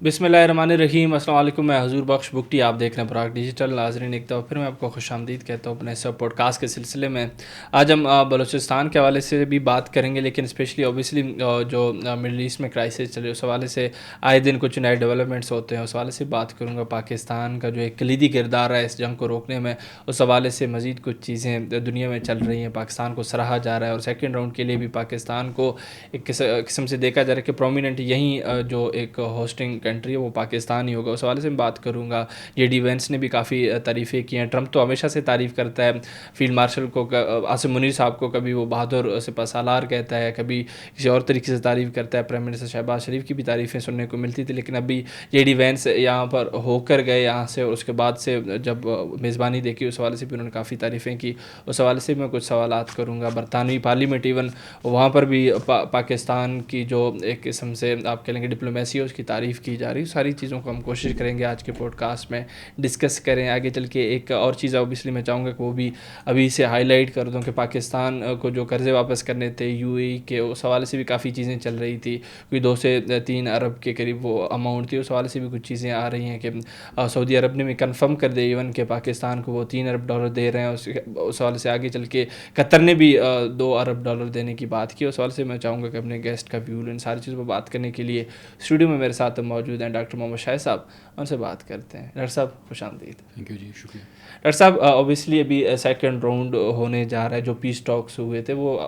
بسم اللہ الرحمن الرحیم. السلام علیکم. میں حضور بخش بگٹی, آپ دیکھ رہے ہیں پراگ ڈیجیٹل. ناظرین, ایک دفعہ پھر میں آپ کو خوش آمدید کہتا ہوں اپنے اس پوڈ کاسٹ کے سلسلے میں. آج ہم بلوچستان کے حوالے سے بھی بات کریں گے, لیکن اسپیشلی اوبیسلی جو مڈل ایسٹ میں کرائسس چل رہے اس حوالے سے آئے دن کچھ نئے ڈیولپمنٹس ہوتے ہیں, اس حوالے سے بات کروں گا. پاکستان کا جو ایک کلیدی کردار ہے اس جنگ کو روکنے میں, اس حوالے سے مزید کچھ چیزیں دنیا میں چل رہی ہیں. پاکستان کو سراہا جا رہا ہے اور سیکنڈ راؤنڈ کے لیے بھی پاکستان کو ایک قسم سے دیکھا جا رہا ہے کہ پرومیننٹ یہیں جو ایک ہوسٹنگ کنٹری ہے وہ پاکستان ہی ہوگا. اس حوالے سے میں بات کروں گا. جے ڈی وینس نے بھی کافی تعریفیں کی ہیں. ٹرمپ تو ہمیشہ سے تعریف کرتا ہے فیلڈ مارشل کو, عاصم منیر صاحب کو کبھی وہ بہادر سپہ سالار کہتا ہے, کبھی کسی اور طریقے سے تعریف کرتا ہے. پرائم منسٹر شہباز شریف کی بھی تعریفیں سننے کو ملتی تھی, لیکن ابھی جے ڈی وینس یہاں پر ہو کر گئے یہاں سے, اور اس کے بعد سے جب میزبانی دیکھی اس حوالے سے بھی انہوں نے کافی تعریفیں کی. اس حوالے سے میں کچھ سوالات کروں گا. برطانوی پارلیمنٹ ایون وہاں پر بھی پاکستان کی جو ایک قسم سے آپ کہہ لیں گے ڈپلومیسی ہے اس کی تعریف کی جا رہی ہے. ساری چیزوں کو ہم کوشش کریں گے آج کے پوڈ کاسٹ میں ڈسکس کریں. آگے چل کے ایک اور چیز اوبیسلی میں چاہوں گا کہ وہ بھی ابھی سے ہائی لائٹ کر دوں کہ پاکستان کو جو قرضے واپس کرنے تھے یو اے ای کے, اس حوالے سے بھی کافی چیزیں چل رہی تھی. کوئی 2 سے 3 ارب کے قریب وہ اماؤنٹ تھی. اس حوالے سے بھی کچھ چیزیں آ رہی ہیں کہ سعودی عرب نے بھی کنفرم کر دیا ایون کہ پاکستان کو وہ $3 ارب دے رہے ہیں. اس حوالے سے آگے چل کے قطر نے بھی $2 ارب دینے کی بات کی. اس حوالے سے میں چاہوں گا کہ اپنے گیسٹ کا ویو ان ساری چیزوں پر بات کرنے کے لیے اسٹوڈیو میں میرے ساتھ موجود ہیں ڈاکٹر محمد شاہد صاحب. ان سے بات کرتے ہیں. ڈاکٹر صاحب خوش آمدید. تھینک یو جی, شکریہ. ڈاکٹر صاحب اوبیسلی ابھی سیکنڈ راؤنڈ ہونے جا رہا ہے. جو پیس ٹاکس ہوئے تھے وہ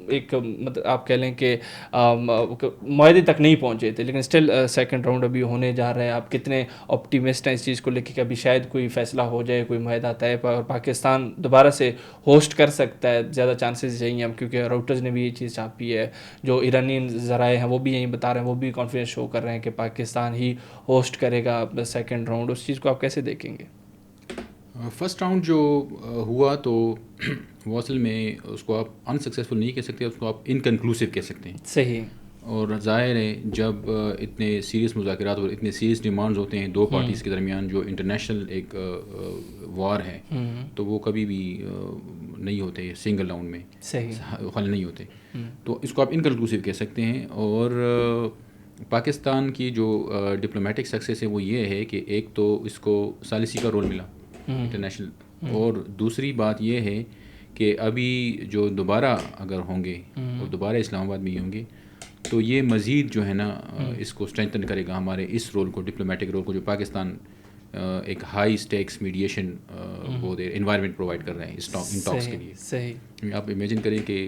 ایک مطلب آپ کہہ لیں کہ معاہدے تک نہیں پہنچے تھے, لیکن اسٹل سیکنڈ راؤنڈ ابھی ہونے جا رہا ہے. آپ کتنے آپٹیمسٹ ہیں اس چیز کو لے کے کہ ابھی شاید کوئی فیصلہ ہو جائے, کوئی معاہدہ طے پر پاکستان دوبارہ سے ہوسٹ کر سکتا ہے؟ زیادہ چانسز یہی ہیں کیونکہ راؤٹرز نے بھی یہ چیز چھاپی ہے. جو ایرانی ذرائع ہیں وہ بھی یہی بتا رہے ہیں, وہ بھی کانفیڈنس شو کر رہے ہیں کہ پاکستان ہی ہوسٹ کرے گا سیکنڈ راؤنڈ. اس چیز کو آپ کیسے دیکھیں گے؟ فرسٹ راؤنڈ جو ہوا تو وہ اصل میں اس کو آپ انسکسیزفل نہیں کہہ سکتے, اس کو آپ انکنکلوسیو کہہ سکتے ہیں. صحیح. اور ظاہر ہے جب اتنے سیریس مذاکرات اور اتنے سیریس ڈیمانڈز ہوتے ہیں دو پارٹیز کے درمیان, جو انٹرنیشنل ایک وار ہے, تو وہ کبھی بھی نہیں ہوتے سنگل راؤنڈ میں, حل نہیں ہوتے. تو اس کو آپ انکنکلوسیو کہہ سکتے ہیں. اور پاکستان کی جو ڈپلومیٹک سکسیس ہے وہ یہ ہے کہ ایک تو اس کو ثالثی کا رول ملا انٹرنیشنل, اور دوسری بات یہ ہے کہ ابھی جو دوبارہ اگر ہوں گے اور دوبارہ اسلام آباد میں ہی ہوں گے تو یہ مزید جو ہے نا اس کو اسٹرینتھن کرے گا ہمارے اس رول کو, ڈپلومیٹک رول کو, جو پاکستان ایک ہائی اسٹیکس میڈیشن وہ انوائرمنٹ پرووائڈ کر رہے ہیں ان ٹاکس کے لیے. صحیح. آپ امیجن کریں کہ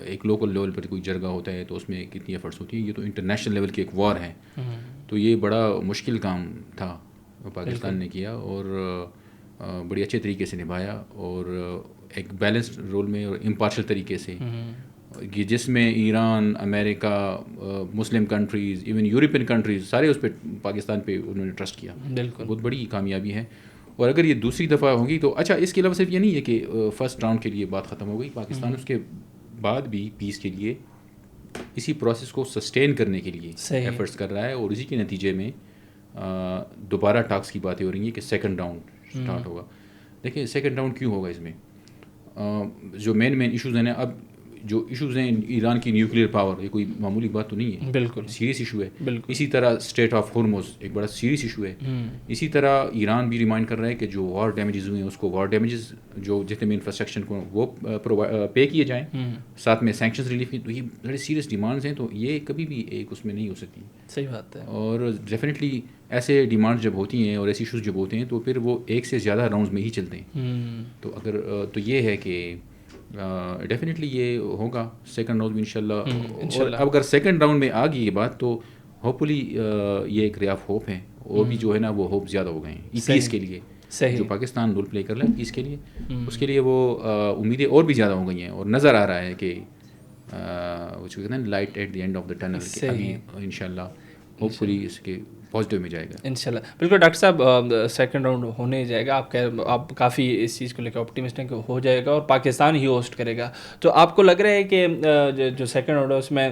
ایک لوکل لیول پر کوئی جرگہ ہوتا ہے تو اس میں کتنی ایفرٹس ہوتی ہیں, یہ تو انٹرنیشنل لیول کی ایک وار ہے. تو یہ بڑا مشکل کام تھا پاکستان نے کیا, اور بڑی اچھے طریقے سے نبھایا, اور ایک بیلنسڈ رول میں اور امپارشل طریقے سے, جس میں ایران, امریکہ, مسلم کنٹریز, ایون یورپین کنٹریز سارے اس پہ پاکستان پہ انہوں نے ٹرسٹ کیا. بالکل بہت بڑی کامیابی ہے. اور اگر یہ دوسری دفعہ ہوگی تو اچھا, اس کے علاوہ صرف یہ نہیں ہے کہ فرسٹ راؤنڈ کے لیے بات ختم ہو گئی. پاکستان اس کے بعد بھی پیس کے لیے اسی پروسیس کو سسٹین کرنے کے لیے ایفرٹس کر رہا ہے, اور اسی کے نتیجے میں دوبارہ ٹاکس کی باتیں ہو رہی ہیں کہ سیکنڈ راؤنڈ اسٹارٹ ہوگا. دیکھیں سیکنڈ راؤنڈ کیوں ہوگا, اس میں جو مین ایشوز ہیں نا, اب جو ایشوز ہیں ایران کی نیوکلیئر پاور, یہ کوئی معمولی بات تو نہیں ہے, بالکل سیریس ایشو ہے. اسی طرح اسٹریٹ آف ہورموز ایک بڑا سیریس ایشو ہے. اسی طرح ایران بھی ریمائنڈ کر رہا ہے کہ جو وار ڈیمیجز ہوئے ہیں اس کو وار ڈیمیجز جو جتنے بھی انفراسٹرکچر کو وہ پے کیے جائیں, ساتھ میں سینکشنز ریلیف. تو یہ بڑے سیریس ڈیمانڈز ہیں, تو یہ کبھی بھی ایک اس میں نہیں ہو سکتی. صحیح بات ہے. اور ڈیفینیٹلی ایسے ڈیمانڈ جب ہوتی ہیں اور ایسے ایشوز جب ہوتے ہیں تو پھر وہ ایک سے زیادہ راؤنڈز میں ہی چلتے ہیں. تو اگر تو یہ ہے کہ ڈیفینیٹلی یہ ہوگا سیکنڈ راؤنڈ میں انشاءاللہ. اور اب اگر سیکنڈ راؤنڈ میں آ گئی یہ بات تو ہوپفلی یہ ایک رے آف ہوپ ہے, اور بھی جو ہے نا وہ ہوپ زیادہ ہو گئے ہیں پیس کے لیے. جو پاکستان رول پلے کر رہا ہے پیس کے لیے, اس کے لیے وہ امیدیں اور بھی زیادہ ہو گئی ہیں, اور نظر آ رہا ہے کہ وہ کہتے ہیں light at the end of the tunnel, کہ ابھی انشاءاللہ ہوپفلی اس کے پازیٹیو میں جائے گا انشاءاللہ. بالکل ڈاکٹر صاحب, سیکنڈ راؤنڈ ہونے جائے گا, آپ کافی اس چیز کو لے کے آپٹیمسٹ ہیں کہ ہو جائے گا اور پاکستان ہی ہوسٹ کرے گا. تو آپ کو لگ رہا ہے کہ جو سیکنڈ راؤنڈ ہے اس میں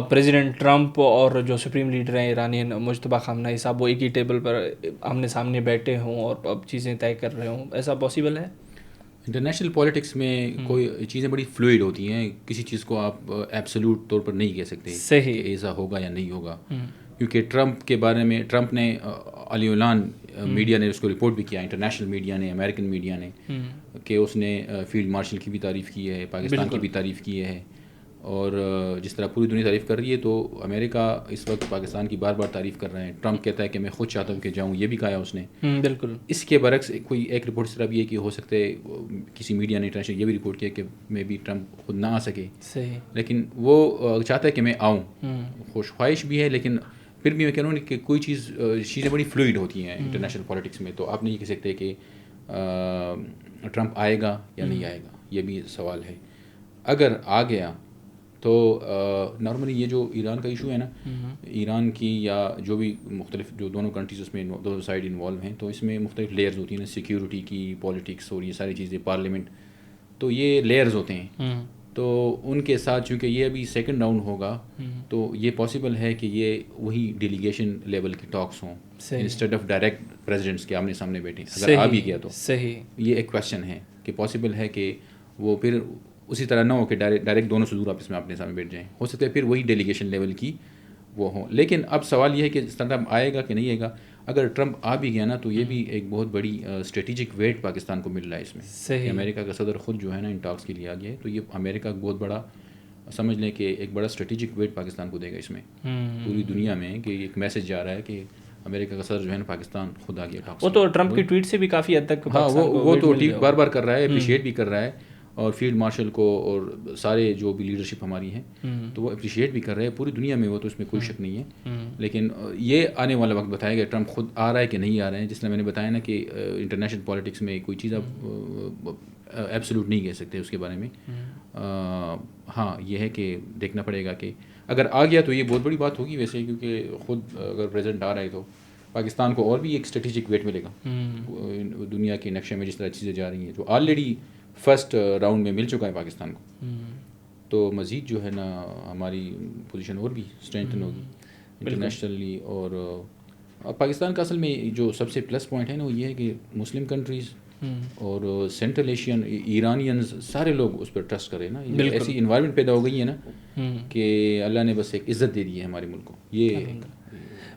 پریزیڈنٹ ٹرمپ اور جو سپریم لیڈر ہیں ایرانین مجتبیٰ خامنہئی صاحب وہ ایک ہی ٹیبل پر آمنے سامنے بیٹھے ہوں اور اب چیزیں طے کر رہے ہوں, ایسا پاسبل ہے؟ انٹرنیشنل پالیٹکس میں کوئی چیزیں بڑی فلوئڈ ہوتی ہیں, کسی چیز کو آپ ایبسولوٹ طور پر نہیں کہہ سکتے کہ ایسا ہوگا یا نہیں ہوگا. کیونکہ ٹرمپ کے بارے میں ٹرمپ نے علی اعلان میڈیا نے اس کو رپورٹ بھی کیا، انٹرنیشنل میڈیا نے، امریکن میڈیا نے، کہ اس نے فیلڈ مارشل کی بھی تعریف کی ہے، پاکستان کی بھی تعریف کی ہے، اور جس طرح پوری دنیا تعریف کر رہی ہے تو امریکہ اس وقت پاکستان کی بار بار تعریف کر رہے ہیں. ٹرمپ کہتا ہے کہ میں خود چاہتا ہوں کہ جاؤں، یہ بھی کہا ہے اس نے. بالکل. اس کے برعکس کوئی ایک رپورٹ اس طرح بھی ہے کہ ہو سکتا ہے کسی میڈیا نے انٹرنیشنل یہ بھی رپورٹ کیا کہ میں بھی ٹرمپ خود نہ آ سکے، صحیح، لیکن وہ چاہتا ہے کہ میں آؤں. خواہش بھی ہے، لیکن پھر بھی میں کہہ رہا ہوں کہ کوئی چیزیں بڑی فلوئڈ ہوتی ہیں انٹرنیشنل پالیٹکس میں، تو آپ نہیں کہہ سکتے کہ ٹرمپ آئے گا یا نہیں آئے گا. یہ بھی سوال ہے. اگر آ گیا تو نارملی یہ جو ایران کا ایشو ہے نا، ایران کی یا جو بھی مختلف جو دونوں کنٹریز اس میں دونوں سائڈ انوالو ہیں، تو اس میں مختلف لیئرز ہوتی ہیں نا، سیکیورٹی کی، پالیٹکس اور یہ ساری چیزیں، پارلیمنٹ، تو یہ لیئرز ہوتے ہیں. تو ان کے ساتھ چونکہ یہ ابھی سیکنڈ راؤنڈ ہوگا تو یہ پاسبل ہے کہ یہ وہی ڈیلیگیشن لیول کی ٹاکس ہوں انسٹیڈ آف ڈائریکٹ پریزیڈنٹس کے آمنے سامنے بیٹھے. اگر آ بھی گیا تو صحیح، یہ ایک کویشچن ہے کہ پاسبل ہے کہ وہ پھر اسی طرح نہ ہو کہ ڈائریکٹ دونوں صدور آپس میں اپنے سامنے بیٹھ جائیں. ہو سکتا ہے پھر وہی ڈیلیگیشن لیول کی وہ ہوں. لیکن اب سوال یہ ہے کہ ٹرمپ آئے گا کہ نہیں آئے گا. اگر ٹرمپ آ بھی گیا نا تو یہ بھی ایک بہت بڑی اسٹریٹجک ویٹ پاکستان کو مل رہا ہے اس میں. صحیح، امریکہ کا صدر خود جو ہے نا ان ٹاکس کے لیے آ گیا ہے، تو یہ امریکہ کا بہت بڑا سمجھ لیں کہ ایک بڑا اسٹریٹجک ویٹ پاکستان کو دے گا اس میں پوری دنیا میں، کہ ایک میسج جا رہا ہے کہ امریکہ کا صدر جو ہے نا پاکستان خود آ گیا ٹاکس. وہ تو ٹرمپ کی ٹویٹ سے بھی کافی حد تک، ہاں وہ تو ٹویٹ بار بار کر رہا ہے، اپریشیٹ بھی کر رہا ہے، اور فیلڈ مارشل کو اور سارے جو بھی لیڈرشپ ہماری ہیں تو وہ اپریشیٹ بھی کر رہے ہیں پوری دنیا میں، وہ تو اس میں کوئی شک نہیں ہے. لیکن یہ آنے والا وقت بتائے گا ٹرمپ خود آ رہا ہے کہ نہیں آ رہے ہیں. جس طرح میں نے بتایا نا کہ انٹرنیشنل پالیٹکس میں کوئی چیز آپ ایبسولوٹ نہیں کہہ سکتے اس کے بارے میں. ہاں یہ ہے کہ دیکھنا پڑے گا کہ اگر آ گیا تو یہ بہت بڑی بات ہوگی ویسے، کیونکہ خود اگر پریزیڈنٹ آ رہا ہے تو پاکستان کو اور بھی ایک اسٹریٹجک ویٹ ملے گا دنیا کے نقشے میں جس طرح چیزیں جا رہی ہیں، جو آلریڈی فرسٹ راؤنڈ میں مل چکا ہے پاکستان کو. تو مزید جو ہے نا ہماری پوزیشن اور بھی اسٹرینتھن ہوگی انٹرنیشنلی. اور پاکستان کا اصل میں جو سب سے پلس پوائنٹ ہے نا وہ یہ ہے کہ مسلم کنٹریز اور سینٹرل ایشین ایرانینز سارے لوگ اس پر ٹرسٹ کریں نا. ایسی انوائرمنٹ پیدا ہو گئی ہے نا کہ اللہ نے بس ایک عزت دے دی ہے ہمارے ملک کو. یہ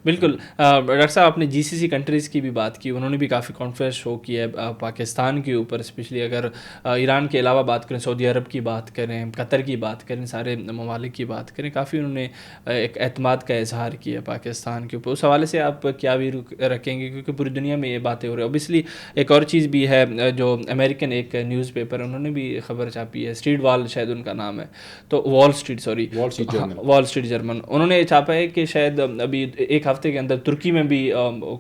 بالکل. ڈاکٹر صاحب آپ نے جی سی سی کنٹریز کی بھی بات کی، انہوں نے بھی کافی کانفیڈنس شو کیا ہے پاکستان کے اوپر، اسپیشلی اگر ایران کے علاوہ بات کریں، سعودی عرب کی بات کریں، قطر کی بات کریں، سارے ممالک کی بات کریں، کافی انہوں نے ایک اعتماد کا اظہار کیا پاکستان کے اوپر. اس حوالے سے آپ کیا بھی رکھیں گے، کیونکہ پوری دنیا میں یہ باتیں ہو رہی ہیں. اوبیسلی ایک اور چیز بھی ہے، جو امریکن ایک نیوز پیپر انہوں نے بھی خبر چھاپی ہے، اسٹریٹ وال شاید ان کا نام ہے، تو وال اسٹریٹ جرمن، انہوں نے چھاپا ہے کہ شاید ابھی ایک ہفتے کے اندر ترکی میں بھی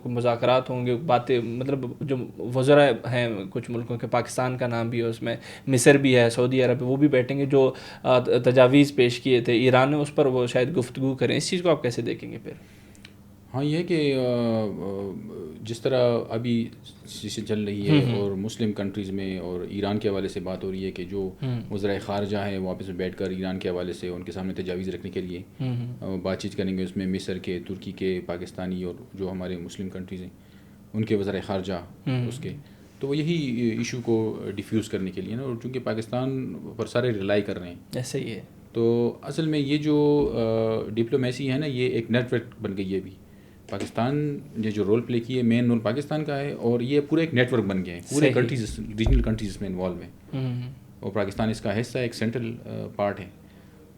مذاکرات ہوں گے، باتیں مطلب جو وزراء ہیں کچھ ملکوں کے، پاکستان کا نام بھی ہے اس میں، مصر بھی ہے، سعودی عرب، وہ بھی بیٹھیں گے. جو تجاویز پیش کیے تھے ایران نے اس پر وہ شاید گفتگو کریں. اس چیز کو آپ کیسے دیکھیں گے پھر؟ ہاں یہ ہے کہ جس طرح ابھی سچویشن چل رہی ہے اور مسلم کنٹریز میں اور ایران کے حوالے سے بات ہو رہی ہے کہ جو وزرائے خارجہ ہیں وہ آپس میں بیٹھ کر ایران کے حوالے سے ان کے سامنے تجاویز رکھنے کے لیے بات چیت کریں گے. اس میں مصر کے، ترکی کے، پاکستانی اور جو ہمارے مسلم کنٹریز ہیں ان کے وزرائے خارجہ اس کے، تو وہ یہی ایشو کو ڈیفیوز کرنے کے لیے نا. اور چونکہ پاکستان پر سارے ریلائی کر رہے ہیں، ایسے ہی ہے. تو اصل میں یہ جو ڈپلومیسی ہے نا یہ ایک نیٹ ورک بن گئی ہے. ابھی پاکستان نے جو رول پلے کی ہے مین رول پاکستان کا ہے، اور یہ پورا ایک نیٹ ورک بن گیا ہے. پورے کنٹریز، ریجنل کنٹریز اس میں انوالو ہیں، اور پاکستان اس کا حصہ ایک سینٹرل پارٹ ہے.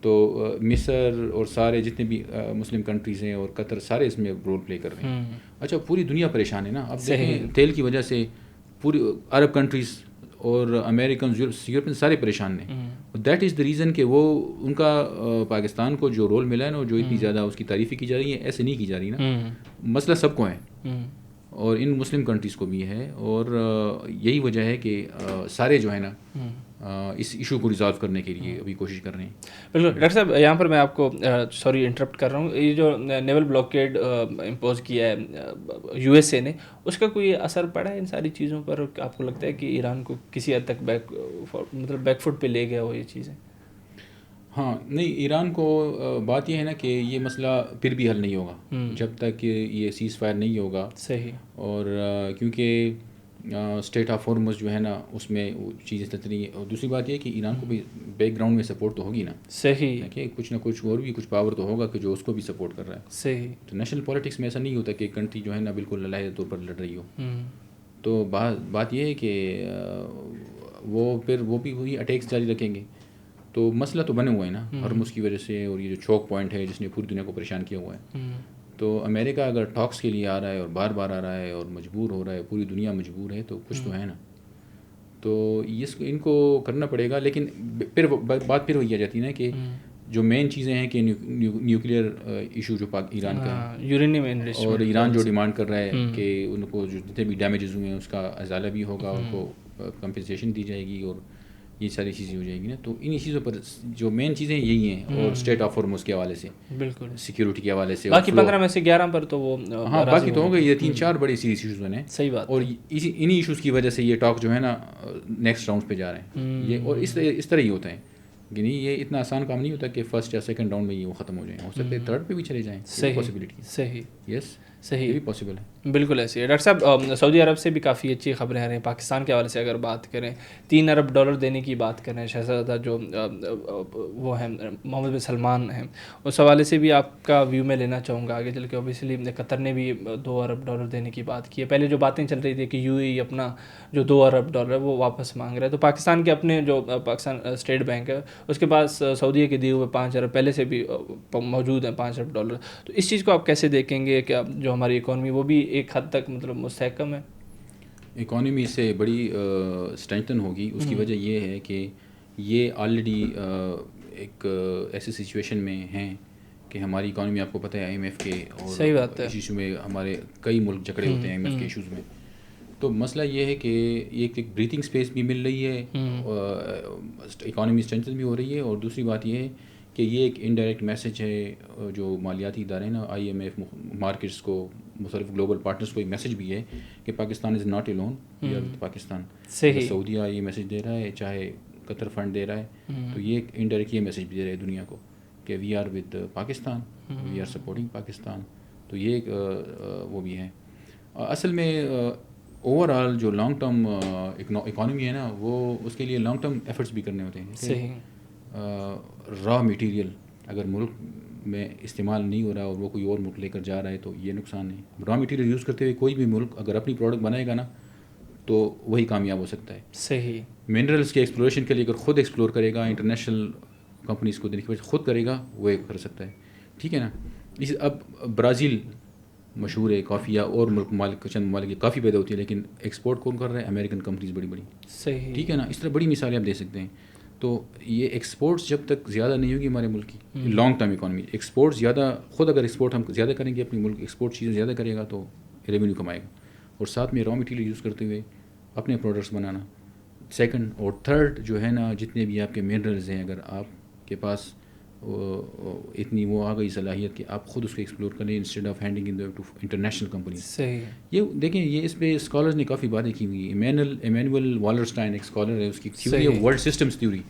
تو مصر اور سارے جتنے بھی مسلم کنٹریز ہیں اور قطر سارے اس میں رول پلے کر رہے ہیں. اچھا پوری دنیا پریشان ہے نا. اب دیکھیں تیل کی وجہ سے پوری عرب کنٹریز اور امریکنز، یورپین سارے پریشان ہیں. دیٹ از دا ریزن کہ وہ ان کا پاکستان کو جو رول ملا ہے نا، جو اتنی زیادہ اس کی تعریفی کی جا رہی ہے، ایسے نہیں کی جا رہی نا. مسئلہ سب کو ہے اور ان مسلم کنٹریز کو بھی ہے، اور یہی وجہ ہے کہ سارے جو ہے نا اس ایشو کو ریزالو کرنے کے لیے ابھی کوشش کر رہے ہیں. بالکل. ڈاکٹر صاحب یہاں پر میں آپ کو سوری انٹرپٹ کر رہا ہوں، یہ جو نیول بلاکیڈ امپوز کیا ہے یو ایس اے نے، اس کا کوئی اثر پڑا ہے ان ساری چیزوں پر؟ آپ کو لگتا ہے کہ ایران کو کسی حد تک بیک فٹ پہ لے گیا ہو یہ چیزیں؟ ہاں نہیں، ایران کو بات یہ ہے نا کہ یہ مسئلہ پھر بھی حل نہیں ہوگا جب تک یہ سیز فائر نہیں ہوگا. صحیح. اور کیونکہ اسٹیٹ آف ہارمز جو ہے نا اس میں وہ چیزیں چلتی رہی ہیں. اور دوسری بات یہ ہے کہ ایران کو بھی بیک گراؤنڈ میں سپورٹ تو ہوگی نا, صحیح, کہ کچھ نہ کچھ اور بھی کچھ پاور تو ہوگا کہ جو اس کو بھی سپورٹ کر رہا ہے. صحیح. تو نیشنل پالیٹکس میں ایسا نہیں ہوتا کہ کنٹری جو ہے نا بالکل علیحدہ طور پر لڑ رہی ہو. ہوں. تو بات یہ ہے کہ وہ پھر وہ بھی وہی اٹیکس جاری رکھیں گے. تو مسئلہ تو بنے ہوا ہے نا ہرمز کی وجہ سے, اور یہ جو چوک پوائنٹ ہے جس نے پوری دنیا کو پریشان کیا ہوا ہے. تو امریکہ اگر ٹاکس کے لیے آ رہا ہے اور بار بار آ رہا ہے اور مجبور ہو رہا ہے, پوری دنیا مجبور ہے, تو کچھ تو ہے نا. تو ان کو کرنا پڑے گا. لیکن پھر بات پھر وہی آ جاتی ہے نا کہ جو مین چیزیں ہیں کہ نیوکلیئر ایشو جو ایران کا ہے, یورینیم, اور ایران جو ڈیمانڈ کر رہا ہے کہ ان کو جو جتنے بھی ڈیمیجز ہوئے ہیں اس کا ازالہ بھی ہوگا, ان کو کمپنسیشن دی جائے گی, اور یہ ساری چیزیں ہو جائیں گی نا. تو انہی چیزوں پر جو مین چیزیں یہی ہیں, اور اسٹیٹ آف ہارمز کے حوالے سے, بالکل سیکیورٹی کے حوالے سے, باقی 15 میں سے 11 پر تو وہ ہاں باقی تو ہوں گے. یہ 3-4 بڑے سیریس ایشوز ہیں. صحیح بات. اور انہی ایشوز کی وجہ سے یہ ٹاک جو ہے نا نیکسٹ راؤنڈ پہ جا رہے ہیں. یہ اور اس طرح ہی ہوتا ہے کہ نہیں, یہ اتنا آسان کام نہیں ہوتا کہ فرسٹ یا سیکنڈ راؤنڈ میں یہ وہ ختم ہو جائیں. ہو سکتا ہے تھرڈ پہ بھی چلے جائیں. صحیح پاسبلٹی. صحیح. یس, صحیح, یہ بھی پاسبل ہے. بالکل ایسی ہے. ڈاکٹر صاحب سعودی عرب سے بھی کافی اچھی خبریں آ رہی ہیں. پاکستان کے حوالے سے اگر بات کریں, $3 ارب دینے کی بات کریں. شہزادہ جو وہ ہیں محمد بن سلمان ہیں, اس حوالے سے بھی آپ کا ویو میں لینا چاہوں گا آگے چل کے. اوبیسلی قطر نے بھی $2 ارب دینے کی بات کی ہے. پہلے جو باتیں چل رہی تھی کہ UAE اپنا جو $2 ارب ہے وہ واپس مانگ رہا ہے. تو پاکستان کے اپنے جو پاکستان اسٹیٹ بینک ہے اس کے پاس سعودیہ کے دیے ہوئے 5 ارب پہلے سے بھی موجود ہیں, $5 ارب. تو اس چیز کو آپ کیسے دیکھیں گے کہ جو ہماری اکانومی وہ بھی ایک حد تک مطلب مستحکم ہے؟ اکانومی سے بڑی اسٹرینتھن ہوگی. اس کی وجہ یہ ہے کہ یہ آلریڈی ایک ایسی سچویشن میں ہیں کہ ہماری اکانومی, آپ کو پتہ ہے IMF کے, اور صحیح بات ہے, اس ایشو میں ہمارے کئی ملک جکڑے ہوتے ہیں IMF کے ایشوز میں. تو مسئلہ یہ ہے کہ ایک بریتھنگ اسپیس بھی مل رہی ہے, اکانومی اسٹرینتھن بھی ہو رہی ہے. اور دوسری بات یہ ہے کہ یہ ایک انڈائریکٹ میسج ہے جو مالیاتی ادارے ہیں نا, IMF, مارکیٹس کو, مختلف گلوبل پارٹنرس کو, ایک میسج بھی ہے کہ Pakistan is not alone, we are with Pakistan. سعودیہ یہ میسج دے رہا ہے, چاہے قطر فنڈ دے رہا ہے, تو یہ ایک انڈائریکٹ یہ میسج بھی دے رہا ہے دنیا کو کہ we are with Pakistan, we are supporting Pakistan. تو یہ ایک وہ بھی ہے. اصل میں اوور آل جو لانگ ٹرم اکانومی ہے نا, وہ اس کے لیے لانگ ٹرم ایفرٹس بھی کرنے ہوتے ہیں. صحیح. را مٹیریل اگر ملک میں استعمال نہیں ہو رہا اور وہ کوئی اور ملک لے کر جا رہا ہے تو یہ نقصان ہے. را مٹیریل یوز کرتے ہوئے کوئی بھی ملک اگر اپنی پروڈکٹ بنائے گا نا تو وہی کامیاب ہو سکتا ہے. صحیح. منرلس کے ایکسپلوریشن کے لیے اگر خود ایکسپلور کرے گا, انٹرنیشنل کمپنیز کو دینے کی وجہ خود کرے گا, وہ کر سکتا ہے. ٹھیک ہے نا. اب برازیل مشہور ہے کافی, یا اور ملک چند ممالک کی کافی پیدا ہوتی ہے, لیکن ایکسپورٹ کون کر رہا ہے؟ امریکن کمپنیز بڑی بڑی. صحیح. ٹھیک ہے نا. اس طرح بڑی مثالیں آپ دے سکتے ہیں. تو یہ ایکسپورٹس جب تک زیادہ نہیں ہوگی ہمارے ملک کی, لانگ ٹرم اکانومی, ایکسپورٹ زیادہ, خود اگر ایکسپورٹ ہم زیادہ کریں گے, اپنی ملک ایکسپورٹ چیزیں زیادہ کرے گا تو ریونیو کمائے گا, اور ساتھ میں را مٹیریل یوز کرتے ہوئے اپنے پروڈکٹس بنانا. سیکنڈ اور تھرڈ جو ہے نا, جتنے بھی آپ کے منرلز ہیں, اگر آپ کے پاس اتنی وہ آ گئی صلاحیت کہ آپ خود اس کو ایکسپلور کریں instead of handing in to international companies. صحیح. یہ دیکھیں, یہ اس پہ اسکالرز نے کافی باتیں کی ہوئی. ایمینول والرسٹائن ایک اسکالر ہے, اس کی تھیوری ہے ورلڈ سسٹمز تھیوری.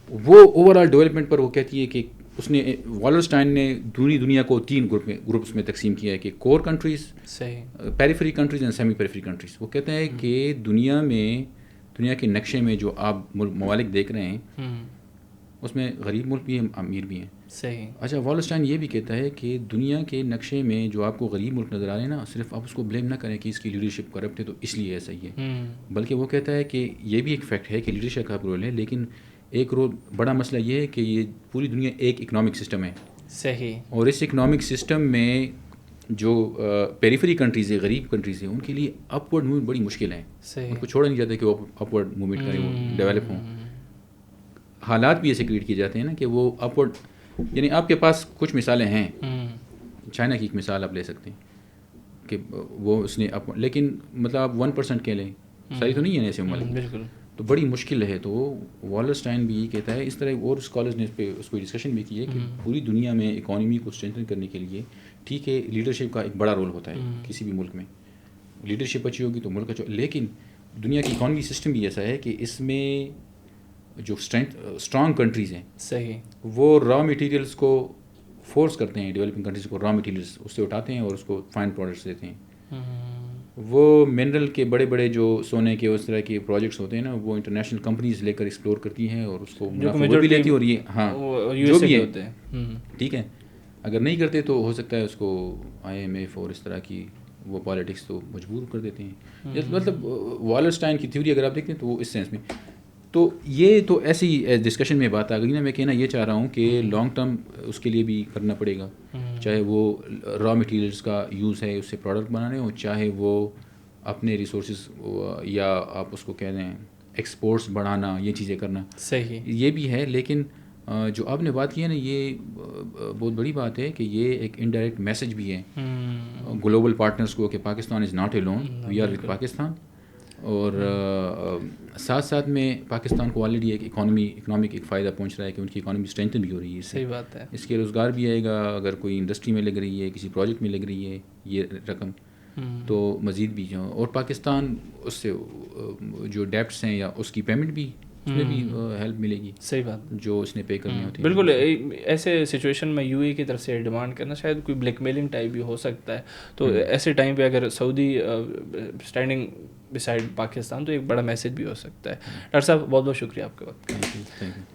وہ اوور آل ڈیولپمنٹ پر وہ کہتی ہے کہ اس نے, والرسٹائن نے دنیا کو 3 گروپس میں تقسیم کیا ہے کہ core countries, periphery countries and semi periphery countries. وہ کہتے ہیں کہ دنیا کے نقشے میں جو آپ ممالک دیکھ رہے ہیں اس میں غریب ملک بھی ہیں, امیر بھی ہیں. صحیح. اچھا, والرسٹائن یہ بھی کہتا ہے کہ دنیا کے نقشے میں جو آپ کو غریب ملک نظر آ رہے ہیں نا, صرف آپ اس کو بلیم نہ کریں کہ اس کی لیڈرشپ کرپٹ ہے تو اس لیے ایسا ہی ہے, بلکہ وہ کہتا ہے کہ یہ بھی ایک فیکٹ ہے کہ لیڈرشپ کا رول ہے, لیکن ایک بڑا مسئلہ یہ ہے کہ یہ پوری دنیا ایک اکنامک سسٹم ہے. صحیح. اور اس اکنامک سسٹم میں جو پیریفری کنٹریز ہیں, غریب کنٹریز ہیں, ان کے لیے اپورڈ موومنٹ بڑی مشکل ہے. ان کو چھوڑا نہیں جاتا کہ وہ اپورڈ موومنٹ کریں, وہ ڈیولپ ہوں. حالات بھی ایسے کریٹ کیے جاتے ہیں نا کہ وہ اپورڈ, یعنی آپ کے پاس کچھ مثالیں ہیں. چائنا کی ایک مثال آپ لے سکتے ہیں کہ وہ اس نے لیکن مطلب آپ 1% کے لیں, ساری تو نہیں ہے ایسے ممالک. بالکل. تو بڑی مشکل ہے. تو والرسٹائن بھی یہ کہتا ہے, اس طرح اور اسکالرز نے اس پہ ڈسکشن بھی کی ہے کہ پوری دنیا میں اکانومی کو اسٹرینتھن کرنے کے لیے ٹھیک ہے لیڈرشپ کا ایک بڑا رول ہوتا ہے. کسی بھی ملک میں لیڈرشپ اچھی ہوگی تو ملک اچھا, لیکن دنیا کی اکانومی سسٹم بھی ایسا ہے کہ اس میں جو اسٹرانگ کنٹریز ہیں, صحیح, وہ را مٹیریلس کو فورس کرتے ہیں ڈیولپنگ کنٹریز کو, را مٹیریلس اس سے اٹھاتے ہیں اور اس کو فائن پروڈکٹس دیتے ہیں. وہ منرل کے بڑے بڑے جو سونے کے اس طرح کے پروجیکٹس ہوتے ہیں نا وہ انٹرنیشنل کمپنیز لے کر ایکسپلور کرتی ہیں اور اس کو منافع بھی لیتی اور یہ ہاں جو بھی ہے ٹھیک ہے. اگر نہیں کرتے تو ہو سکتا ہے اس کو IMF اور اس طرح کی وہ پالیٹکس تو مجبور کر دیتے ہیں. مطلب والرسٹائن کی تھیوری اگر آپ دیکھتے ہیں تو وہ اس سینس میں تو یہ تو ایسی ڈسکشن میں بات آ گئی نا. میں کہنا یہ چاہ رہا ہوں کہ لانگ ٹرم اس کے لیے بھی کرنا پڑے گا, چاہے وہ را مٹیریلس کا یوز ہے اس سے پروڈکٹ بنانے ہوں, چاہے وہ اپنے ریسورسز یا آپ اس کو کہہ دیں ایکسپورٹس بڑھانا, یہ چیزیں کرنا صحیح یہ بھی ہے. لیکن جو آپ نے بات کی ہے نا یہ بہت بڑی بات ہے کہ یہ ایک انڈائریکٹ میسج بھی ہے گلوبل پارٹنرز کو کہ Pakistan is not alone, we are with Pakistan. اور ساتھ ساتھ میں پاکستان کو آلریڈی ایک اکنامک ایک فائدہ پہنچ رہا ہے کہ ان کی اکانومی اسٹرینتھن بھی ہو رہی ہے. صحیح بات ہے. اس کے روزگار بھی آئے گا, اگر کوئی انڈسٹری میں لگ رہی ہے, کسی پروجیکٹ میں لگ رہی ہے یہ رقم تو مزید بھی جو, اور پاکستان اس سے جو ڈیپٹس ہیں یا اس کی پیمنٹ بھی اس میں بھی ہیلپ ملے گی. صحیح بات جو اس نے پے کرنی ہوتی ہے. بالکل. ایسے سچویشن میں UAE کی طرف سے ڈیمانڈ کرنا شاید کوئی بلیک میلنگ ٹائپ بھی ہو سکتا ہے. تو ایسے ٹائم پہ اگر سعودی اسٹینڈنگ بسائڈ پاکستان تو ایک بڑا میسج بھی ہو سکتا ہے. ڈاکٹر صاحب بہت بہت شکریہ آپ کے وقت.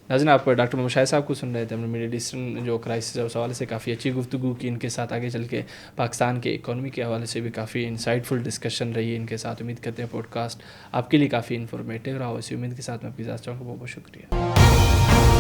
ناظرین آپ ڈاکٹر محمد شاہد صاحب کو سن رہے تھے. ہم نے مڈل ایسٹرن جو کرائسس ہے اس حوالے سے کافی اچھی گفتگو کی ان کے ساتھ. آگے چل کے پاکستان کے اکانومی کے حوالے سے بھی کافی انسائٹ فل ڈسکشن رہی ہے ان کے ساتھ. امید کرتے ہیں پوڈ کاسٹ آپ کے لیے کافی انفارمیٹیو رہا. اسی امید کے ساتھ میں آپ کی ذات چاہوں گا. بہت بہت شکریہ.